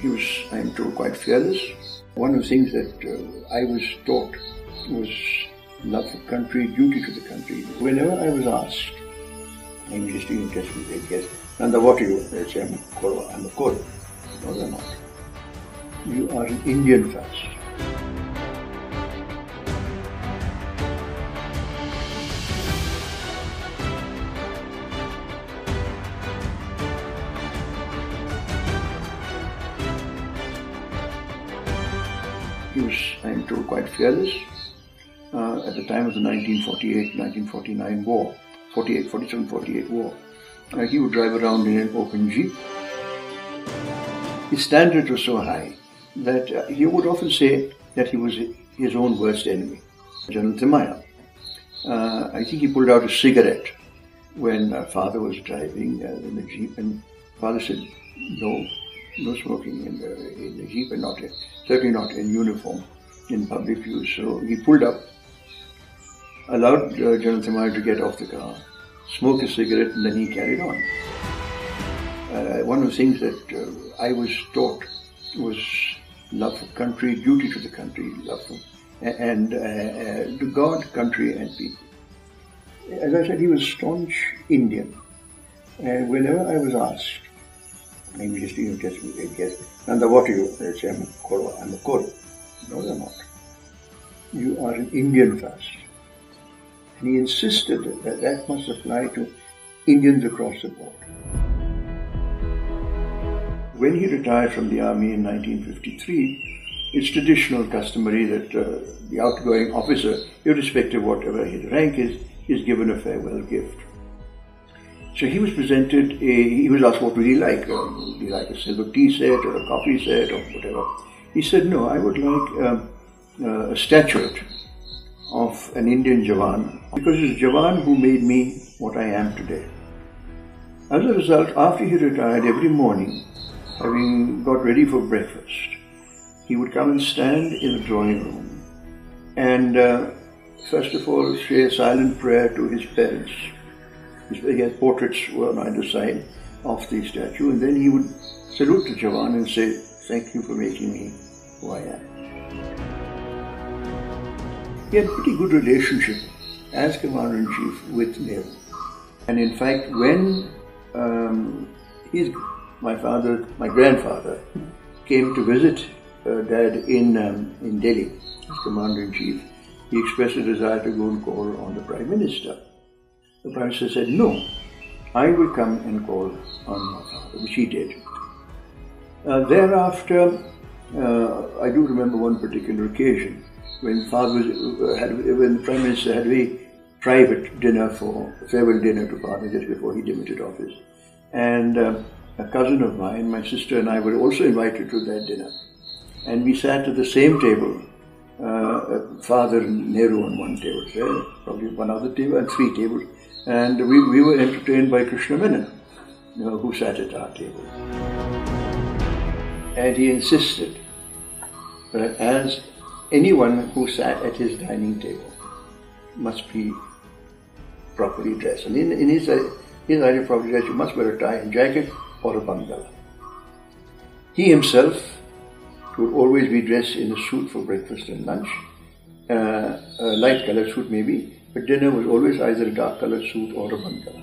He was, I am told, quite fearless. One of the things that I was taught was love for country, duty to the country. Whenever I was asked, I'm just interested in guess, Nanda, what are you? I say, I'm a Kor. No, they're not. You are an Indian first. He was, I am told, quite fearless at the time of the 1948-1949 war, 47-48 war. He would drive around in an open jeep. His standards were so high that he would often say that he was his own worst enemy, General Thara. I think he pulled out a cigarette when father was driving in the jeep, and father said, no smoking in the jeep, and certainly not in uniform in public use. So he pulled up, allowed General Thara to get off the car, smoke a cigarette, and then he carried on. One of the things that I was taught was love for country, duty to the country, love for, and to God, country, and people. As I said, he was staunch Indian, and whenever I was asked, I'm just interested in guess, Nanda, what are you? I say, I'm a Kor. No, they're not. You are an Indian first. And he insisted that that must apply to Indians across the board. When he retired from the army in 1953, it's traditional, customary that the outgoing officer, irrespective of whatever his rank is given a farewell gift. So he was presented he was asked what would he like? Would he like a silver tea set or a coffee set or whatever? He said, no, I would like a statuette of an Indian Jawan, because it's Jawan who made me what I am today. As a result, after he retired, every morning, having got ready for breakfast, he would come and stand in the drawing room and first of all say a silent prayer to his parents. He had portraits on either side of the statue, and then he would salute the Jawan and say, thank you for making me who I am. He had a pretty good relationship as Commander-in-Chief with Nehru. And in fact, when my grandfather came to visit Dad in Delhi as Commander-in-Chief, he expressed a desire to go and call on the Prime Minister. The Prime Minister said, no, I will come and call on my father, which he did. Thereafter, I do remember one particular occasion when when the Prime Minister had a very private dinner, farewell dinner to father just before he demitted office. And a cousin of mine, my sister and I were also invited to that dinner. And we sat at the same table, Father and Nehru on one table, there, probably one other table, and three tables. And we were entertained by Krishna Menon, who sat at our table. And he insisted that as anyone who sat at his dining table must be properly dressed. And in his idea of properly dressed, you must wear a tie and jacket or a bangala. He himself would always be dressed in a suit for breakfast and lunch, a light colored suit maybe, but dinner was always either a dark colored suit or a bangala.